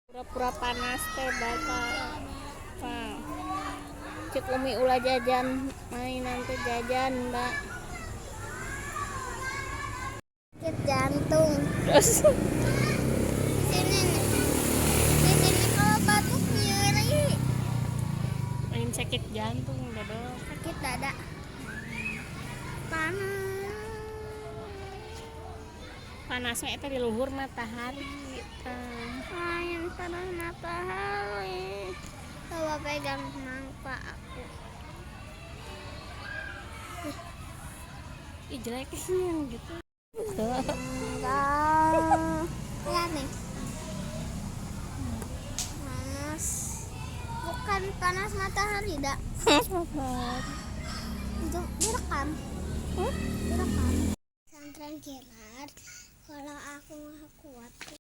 Pura-pura panas teh bakal cek umi ulah jajan mainan teh jajan mbak Sakit jantung. terus Di sini kalau batuk nyeri. main sakit jantung dodol Sakit dada. Panas. panasnya itu di luhur matahari Yang panas matahari. Coba pegang mangpa aku. ih jelek yang gitu Enggak. Lihat nih. Panas. Bukan panas matahari, dak. Itu direkam. Direkam. Pesantren kilat. Kalau aku nggak kuat.